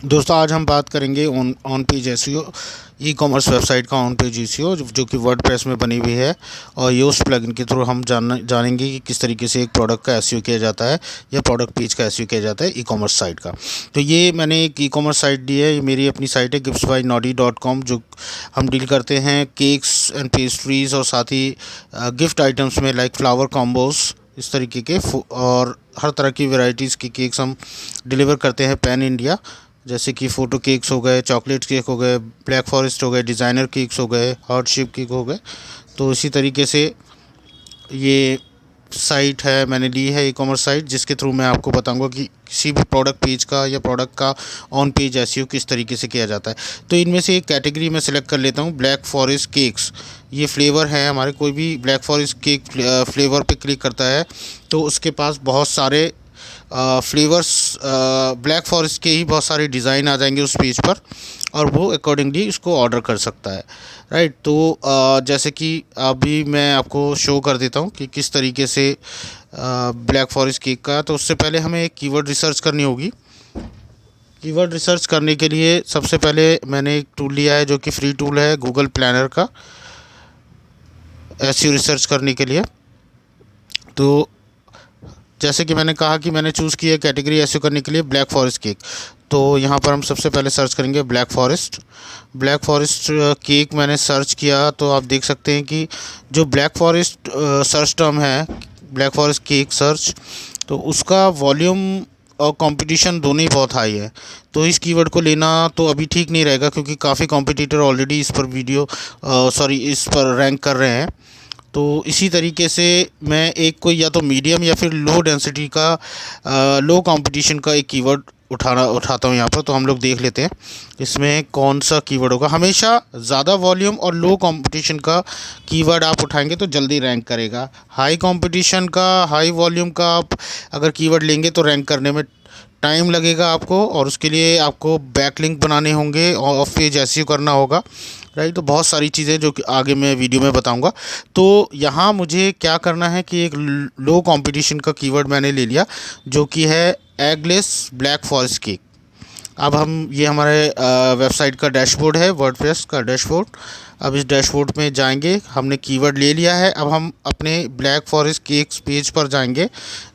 दोस्तों आज हम बात करेंगे on page SEO e commerce website का ऑन पेज एसईओ जो कि वर्डप्रेस में बनी हुई है। और योस्ट प्लगइन के थ्रू हम जानेंगे कि किस तरीके से एक प्रोडक्ट का एसईओ किया जाता है या प्रोडक्ट पेज का एसईओ किया जाता है ई कॉमर्स साइट का। तो ये मैंने एक ई कॉमर्स साइट दी है, ये मेरी अपनी साइट है giftsbynaughty.com। जो हम डील करते हैं केक्स एंड पेस्ट्रीज़ और साथ ही गिफ्ट आइटम्स में लाइक फ्लावर कॉम्बोज इस तरीके के और हर तरह की वैरायटीज़ की केक्स हम डिलीवर करते हैं पैन इंडिया। जैसे कि फ़ोटो केक्स हो गए, चॉकलेट केक हो गए, ब्लैक फॉरेस्ट हो गए, डिज़ाइनर केक्स हो गए, हार्ट शेप केक हो गए। तो इसी तरीके से ये साइट है, मैंने ली है ई कॉमर्स साइट, जिसके थ्रू मैं आपको बताऊंगा कि किसी भी प्रोडक्ट पेज का या प्रोडक्ट का ऑन पेज एसईओ किस तरीके से किया जाता है। तो इनमें से एक कैटेगरी मैं सिलेक्ट कर लेता हूँ, ब्लैक फॉरेस्ट केक्स। ये फ्लेवर है हमारे, कोई भी ब्लैक फॉरेस्ट केक फ्लेवर पे क्लिक करता है तो उसके पास बहुत सारे फ्लेवर्स ब्लैक फॉरेस्ट के ही बहुत सारे डिज़ाइन आ जाएंगे उस पेज पर और वो अकॉर्डिंगली उसको ऑर्डर कर सकता है। राइट, तो जैसे कि अभी मैं आपको शो कर देता हूँ कि किस तरीके से ब्लैक फॉरेस्ट केक का। तो उससे पहले हमें एक कीवर्ड रिसर्च करनी होगी। कीवर्ड रिसर्च करने के लिए सबसे पहले मैंने एक टूल लिया है जो कि फ्री टूल है गूगल प्लानर का, एसईओ रिसर्च करने के लिए। तो जैसे कि मैंने कहा कि मैंने चूज़ की है कैटेगरी एसईओ करने के लिए ब्लैक फॉरेस्ट केक। तो यहाँ पर हम सबसे पहले सर्च करेंगे ब्लैक फॉरेस्ट केक। मैंने सर्च किया तो आप देख सकते हैं कि जो ब्लैक फॉरेस्ट सर्च टर्म है, ब्लैक फॉरेस्ट केक सर्च, तो उसका वॉल्यूम और कंपटीशन दोनों ही बहुत हाई है। तो इस कीवर्ड को लेना तो अभी ठीक नहीं रहेगा क्योंकि काफ़ी कॉम्पिटिटर ऑलरेडी इस पर इस पर रैंक कर रहे हैं। तो इसी तरीके से मैं एक कोई या तो मीडियम या फिर लो डेंसिटी का लो कंपटीशन का एक कीवर्ड उठाता हूँ यहाँ पर। तो हम लोग देख लेते हैं इसमें कौन सा कीवर्ड होगा। हमेशा ज़्यादा वॉल्यूम और लो कंपटीशन का कीवर्ड आप उठाएंगे तो जल्दी रैंक करेगा। हाई कंपटीशन का, हाई वॉल्यूम का आप अगर कीवर्ड लेंगे तो रैंक करने में टाइम लगेगा आपको, और उसके लिए आपको बैकलिंक बनाने होंगे और ऑफ पेज एसईओ करना होगा। राइट, तो बहुत सारी चीज़ें जो कि आगे मैं वीडियो में बताऊंगा। तो यहाँ मुझे क्या करना है कि एक लो कंपटीशन का कीवर्ड मैंने ले लिया जो कि है एगलेस ब्लैक फॉरेस्ट केक। अब हम ये हमारे वेबसाइट का डैशबोर्ड है, वर्डप्रेस का डैशबोर्ड। अब इस डैशबोर्ड में जाएंगे, हमने कीवर्ड ले लिया है। अब हम अपने ब्लैक फॉरेस्ट केक्स पेज पर जाएंगे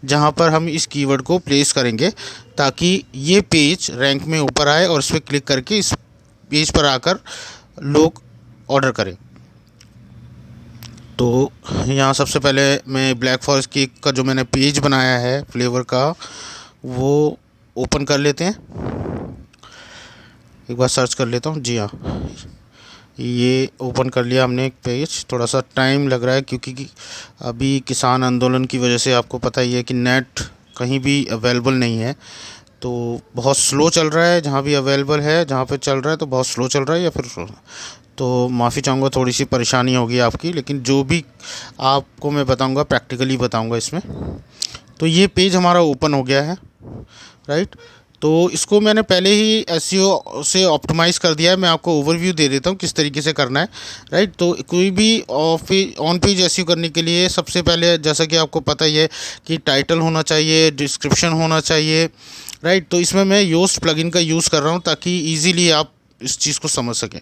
जहां पर हम इस कीवर्ड को प्लेस करेंगे ताकि ये पेज रैंक में ऊपर आए और इस पर क्लिक करके इस पेज पर आकर लोग ऑर्डर करें। तो यहाँ सबसे पहले मैं ब्लैक फॉरेस्ट केक का जो मैंने पेज बनाया है फ्लेवर का वो ओपन कर लेते हैं। एक बार सर्च कर लेता हूँ। जी हाँ, ये ओपन कर लिया हमने एक पेज। थोड़ा सा टाइम लग रहा है क्योंकि अभी किसान आंदोलन की वजह से आपको पता ही है कि नेट कहीं भी अवेलेबल नहीं है, तो बहुत स्लो चल रहा है। जहाँ भी अवेलेबल है, जहाँ पे चल रहा है तो बहुत स्लो चल रहा है, या फिर तो माफ़ी चाहूँगा, थोड़ी सी परेशानी होगी आपकी, लेकिन जो भी आपको मैं बताऊँगा प्रैक्टिकली बताऊँगा इसमें। तो ये पेज हमारा ओपन हो गया है। राइट, तो इसको मैंने पहले ही एसईओ से ऑप्टिमाइज़ कर दिया है। मैं आपको ओवरव्यू दे देता हूँ किस तरीके से करना है। राइट, तो कोई भी ऑन पेज एसईओ करने के लिए सबसे पहले जैसा कि आपको पता ही है कि टाइटल होना चाहिए, डिस्क्रिप्शन होना चाहिए। राइट, तो इसमें मैं योस्ट प्लगइन का यूज़ कर रहा हूँ ताकि ईज़िली आप इस चीज़ को समझ सकें।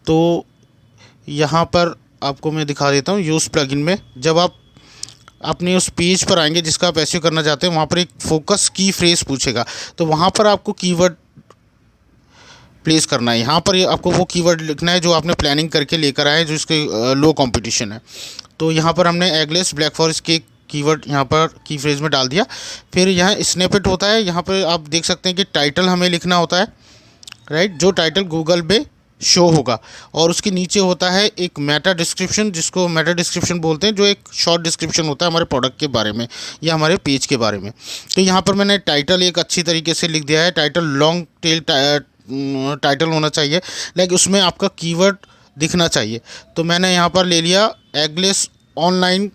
तो यहाँ पर आपको मैं दिखा देता हूँ योस्ट प्लगइन में। जब आप अपने उस पेज पर आएंगे जिसका आप एसईओ करना चाहते हैं, वहाँ पर एक फोकस की फ्रेज पूछेगा, तो वहाँ पर आपको कीवर्ड प्लेस करना है। यहाँ पर आपको वो कीवर्ड लिखना है जो आपने प्लानिंग करके लेकर आए, जो इसके लो कंपटीशन है। तो यहाँ पर हमने eggless black forest cake keyword यहाँ पर की फ्रेज में डाल दिया। फिर यहाँ स्निपेट होता है, यहाँ पर आप देख सकते हैं कि टाइटल हमें लिखना होता है। राइट, जो टाइटल गूगल पे शो होगा, और उसके नीचे होता है एक मेटा डिस्क्रिप्शन, जिसको मेटा डिस्क्रिप्शन बोलते हैं, जो एक शॉर्ट डिस्क्रिप्शन होता है हमारे प्रोडक्ट के बारे में या हमारे पेज के बारे में। तो यहाँ पर मैंने टाइटल एक अच्छी तरीके से लिख दिया है। टाइटल लॉन्ग टेल टाइटल होना चाहिए, लाइक उसमें आपका कीवर्ड दिखना चाहिए। तो मैंने यहाँ पर ले लिया एगलेस ऑनलाइन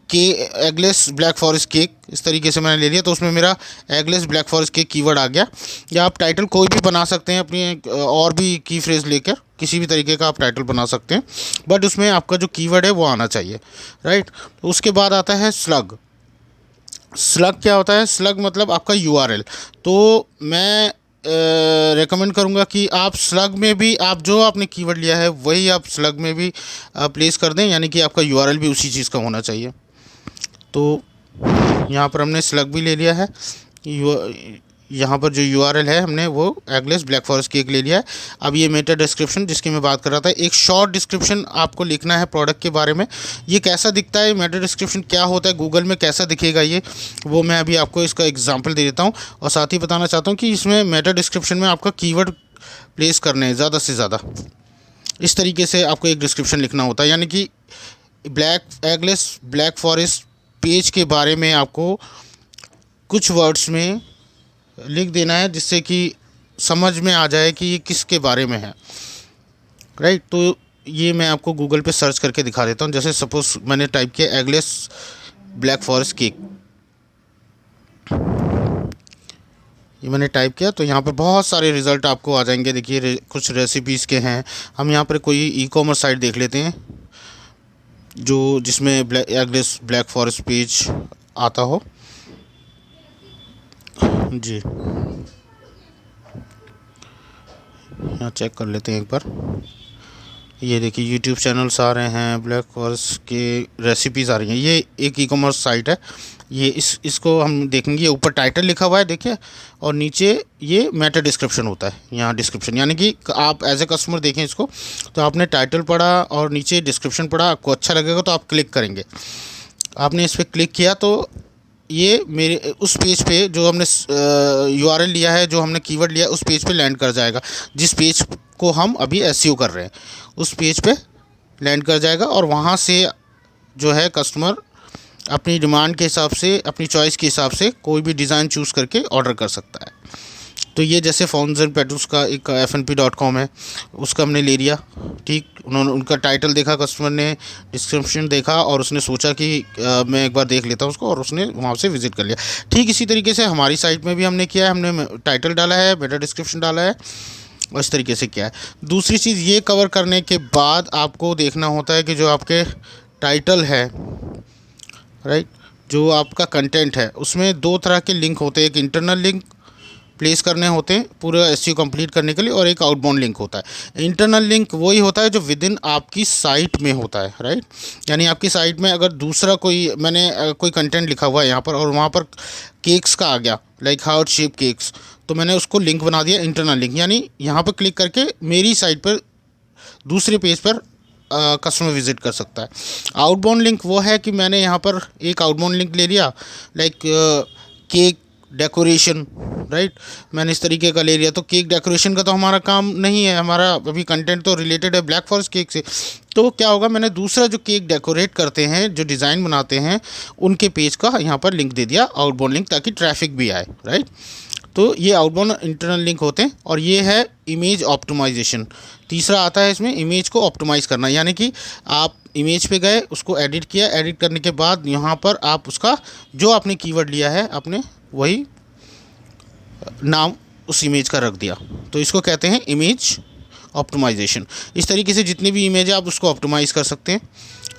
के एगलेस ब्लैक फॉरेस्ट केक, इस तरीके से मैंने ले लिया। तो उसमें मेरा eggless black forest cake keyword आ गया। या आप टाइटल कोई भी बना सकते हैं अपनी और भी की फ्रेज लेकर, किसी भी तरीके का आप टाइटल बना सकते हैं, बट उसमें आपका जो कीवर्ड है वो आना चाहिए। राइट, उसके बाद आता है स्लग क्या होता है? स्लग मतलब आपका यूआरएल। तो मैं रेकमेंड करूँगा कि आप स्लग में भी आप जो आपने कीवर्ड लिया है वही आप स्लग में भी प्लेस कर दें, यानी कि आपका यूआरएल भी उसी चीज़ का होना चाहिए। तो यहाँ पर हमने स्लग भी ले लिया है, यहाँ पर जो यूआरएल है हमने वो एगलेस ब्लैक फॉरेस्ट केक ले लिया है। अब ये मेटा डिस्क्रिप्शन जिसकी मैं बात कर रहा था, एक शॉर्ट डिस्क्रिप्शन आपको लिखना है प्रोडक्ट के बारे में। ये कैसा दिखता है, मेटा डिस्क्रिप्शन क्या होता है, गूगल में कैसा दिखेगा ये, वो मैं अभी आपको इसका एग्जांपल दे देता हूँ। और साथ ही बताना चाहता हूँ कि इसमें मेटा डिस्क्रिप्शन में आपका कीवर्ड प्लेस करने हैं ज़्यादा से ज़्यादा। इस तरीके से आपको एक डिस्क्रिप्शन लिखना होता है, यानी कि एगलेस ब्लैक फॉरेस्ट पेज के बारे में आपको कुछ वर्ड्स में लिख देना है जिससे कि समझ में आ जाए कि ये किसके बारे में है, राइट। तो ये मैं आपको गूगल पे सर्च करके दिखा देता हूँ। जैसे सपोज मैंने टाइप किया एगलेस ब्लैक फॉरेस्ट केक, ये मैंने टाइप किया तो यहाँ पर बहुत सारे रिज़ल्ट आपको आ जाएंगे। देखिए कुछ रेसिपीज़ के हैं। हम यहाँ पर कोई ई कॉमर्स साइट देख लेते हैं जो जिसमें एगलेस ब्लैक फॉरेस्ट पेज आता हो जी। यहाँ चेक कर लेते हैं एक बार। ये देखिए यूट्यूब चैनल्स आ रहे हैं, ब्लैक फॉरेस्ट के रेसिपीज़ आ रही हैं। ये एक ई कॉमर्स साइट है। ये इसको हम देखेंगे, ऊपर टाइटल लिखा हुआ है देखिए, और नीचे ये मेटा डिस्क्रिप्शन होता है। यहाँ डिस्क्रिप्शन यानी कि आप एज ए कस्टमर देखें इसको, तो आपने टाइटल पढ़ा और नीचे डिस्क्रिप्शन पढ़ा, आपको अच्छा लगेगा तो आप क्लिक करेंगे। आपने इस पर क्लिक किया तो ये मेरे उस पेज पे जो हमने यूआरएल लिया है, जो हमने कीवर्ड लिया है, उस पेज पे लैंड कर जाएगा। जिस पेज को हम अभी एसईओ कर रहे हैं उस पेज पे लैंड कर जाएगा, और वहाँ से जो है कस्टमर अपनी डिमांड के हिसाब से, अपनी चॉइस के हिसाब से कोई भी डिज़ाइन चूज़ करके ऑर्डर कर सकता है। तो ये जैसे फाउंड्स एंड पेटल्स का एक fnp.com है, उसका हमने ले लिया, ठीक। उन्होंने उनका टाइटल देखा, कस्टमर ने डिस्क्रिप्शन देखा और उसने सोचा कि मैं एक बार देख लेता हूँ उसको, और उसने वहाँ से विज़िट कर लिया। ठीक इसी तरीके से हमारी साइट में भी हमने किया है, हमने टाइटल डाला है, मेटा डिस्क्रिप्शन डाला है, और इस तरीके से किया है। दूसरी चीज़ ये कवर करने के बाद आपको देखना होता है कि जो आपके टाइटल है, राइट, जो आपका कंटेंट है, उसमें दो तरह के लिंक होते हैं। एक इंटरनल लिंक प्लेस करने होते हैं पूरा एसईओ कंप्लीट करने के लिए, और एक आउटबाउंड लिंक होता है। इंटरनल लिंक वही होता है जो विद इन आपकी साइट में होता है, राइट। यानी आपकी साइट में अगर दूसरा मैंने कोई कंटेंट लिखा हुआ है यहाँ पर, और वहाँ पर केक्स का आ गया, लाइक हार्ट शेप केक्स, तो मैंने उसको लिंक बना दिया इंटरनल लिंक, यानी यहाँ पर क्लिक करके मेरी साइट पर दूसरे पेज पर कस्टमर विज़िट कर सकता है। आउटबाउंड लिंक वो है कि मैंने यहाँ पर एक आउटबाउंड लिंक ले लिया, लाइक केक डेकोरेशन, राइट, मैंने इस तरीके का ले लिया। तो केक डेकोरेशन का तो हमारा काम नहीं है, हमारा अभी कंटेंट तो रिलेटेड है ब्लैक फॉरेस्ट केक से। तो क्या होगा, मैंने दूसरा जो केक डेकोरेट करते हैं, जो डिज़ाइन बनाते हैं, उनके पेज का यहाँ पर लिंक दे दिया, आउटबाउंड लिंक, ताकि ट्रैफिक भी आए, राइट। तो ये आउटबाउंड इंटरनल लिंक होते हैं। और ये है इमेज ऑप्टिमाइजेशन। तीसरा आता है इसमें इमेज को ऑप्टिमाइज़ करना, यानी कि आप इमेज पे गए, उसको एडिट किया, एडिट करने के बाद यहाँ पर आप उसका जो आपने कीवर्ड लिया है, आपने वही नाम उस इमेज का रख दिया, तो इसको कहते हैं इमेज ऑप्टिमाइजेशन। इस तरीके से जितनी भी इमेज है आप उसको ऑप्टिमाइज़ कर सकते हैं।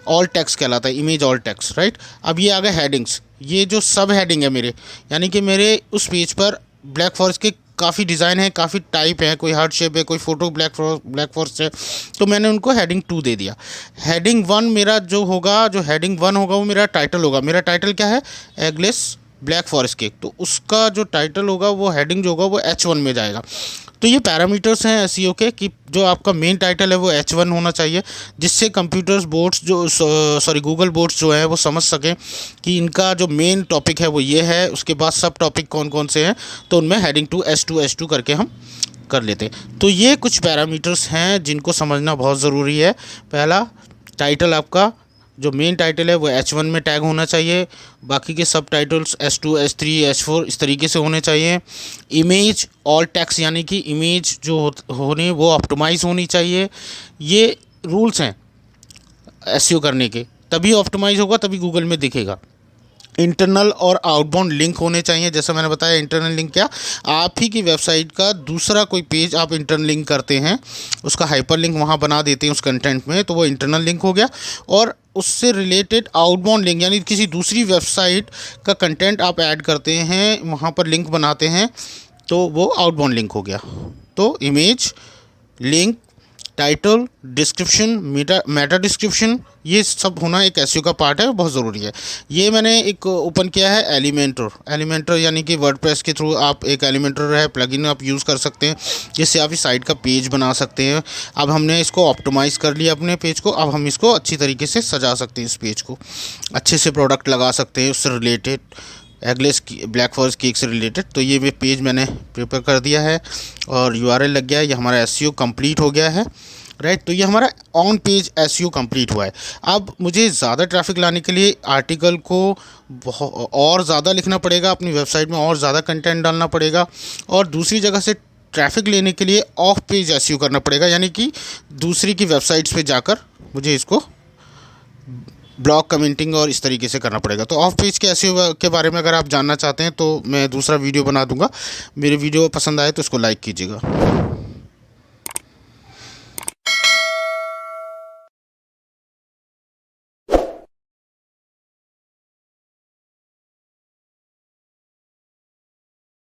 ऑल टेक्स्ट कहलाता है, इमेज ऑल टेक्स्ट, राइट। अब ये आ गए हेडिंग्स। ये जो सब हेडिंग है मेरे, यानी कि मेरे उस पेज पर ब्लैक फॉरेस्ट के काफ़ी डिज़ाइन है, काफ़ी टाइप है, कोई हार्ट शेप है, कोई फ़ोटो ब्लैक फॉरेस्ट है, तो मैंने उनको हेडिंग 2 दे दिया। हेडिंग 1 मेरा जो होगा, जो हेडिंग 1 होगा वो मेरा टाइटल होगा। मेरा टाइटल क्या है, एगलेस ब्लैक फॉरेस्ट केक, तो उसका जो टाइटल होगा, वो हेडिंग जो होगा वो H1 में जाएगा। तो ये पैरामीटर्स हैं एसईओ के कि जो आपका मेन टाइटल है वो H1 होना चाहिए, जिससे कंप्यूटर्स बोर्ड्स जो गूगल बोर्ड्स जो है वो समझ सकें कि इनका जो मेन टॉपिक है वो ये है, उसके बाद सब टॉपिक कौन कौन से हैं, तो उनमें हेडिंग 2 H2 करके हम कर लेते हैं। तो ये कुछ पैरामीटर्स हैं जिनको समझना बहुत ज़रूरी है। पहला, टाइटल आपका जो मेन टाइटल है वो H1 में टैग होना चाहिए, बाकी के सब टाइटल्स H2, H3, H4 इस तरीके से होने चाहिए। इमेज ऑल टेक्स्ट, यानी कि इमेज जो होनी वो ऑप्टिमाइज़ होनी चाहिए। ये रूल्स हैं एसईओ करने के, तभी ऑप्टिमाइज़ होगा, तभी गूगल में दिखेगा। इंटरनल और आउटबाउंड लिंक होने चाहिए। जैसा मैंने बताया, इंटरनल लिंक क्या, आप ही की वेबसाइट का दूसरा कोई पेज आप इंटरनल लिंक करते हैं, उसका हाइपर लिंक वहाँ बना देते हैं उस कंटेंट में, तो वो इंटरनल लिंक हो गया। और उससे रिलेटेड आउटबाउंड लिंक, यानी किसी दूसरी वेबसाइट का कंटेंट आप ऐड करते हैं, वहाँ पर लिंक बनाते हैं, तो वो आउटबाउंड लिंक हो गया। तो image, link, title, description, Meta description, ये सब होना एक एसईओ का पार्ट है, बहुत ज़रूरी है। ये मैंने एक ओपन किया है एलिमेंटर यानी कि वर्डप्रेस के थ्रू आप एक एलिमेंटर है प्लगइन आप यूज़ कर सकते हैं, जिससे आप इस साइट का पेज बना सकते हैं। अब हमने इसको ऑप्टिमाइज़ कर लिया अपने पेज को, अब हम इसको अच्छी तरीके से सजा सकते हैं, इस पेज को अच्छे से प्रोडक्ट लगा सकते हैं उससे related, eggless black forest cake से रिलेटेड। तो ये पेज मैंने प्रिपेयर कर दिया है और यूआरएल लग गया है, ये हमारा एसईओ कंप्लीट हो गया है, राइट। तो ये हमारा ऑन पेज एसईओ कंप्लीट हुआ है। अब मुझे ज़्यादा ट्रैफिक लाने के लिए आर्टिकल को और ज़्यादा लिखना पड़ेगा, अपनी वेबसाइट में और ज़्यादा कंटेंट डालना पड़ेगा, और दूसरी जगह से ट्रैफिक लेने के लिए ऑफ पेज एसईओ करना पड़ेगा, यानी कि दूसरी की वेबसाइट्स पे जाकर मुझे इसको ब्लॉग कमेंटिंग और इस तरीके से करना पड़ेगा। तो ऑफ पेज के एसईओ के बारे में अगर आप जानना चाहते हैं तो मैं दूसरा वीडियो बना दूंगा। मेरे वीडियो पसंद आए तो इसको लाइक कीजिएगा।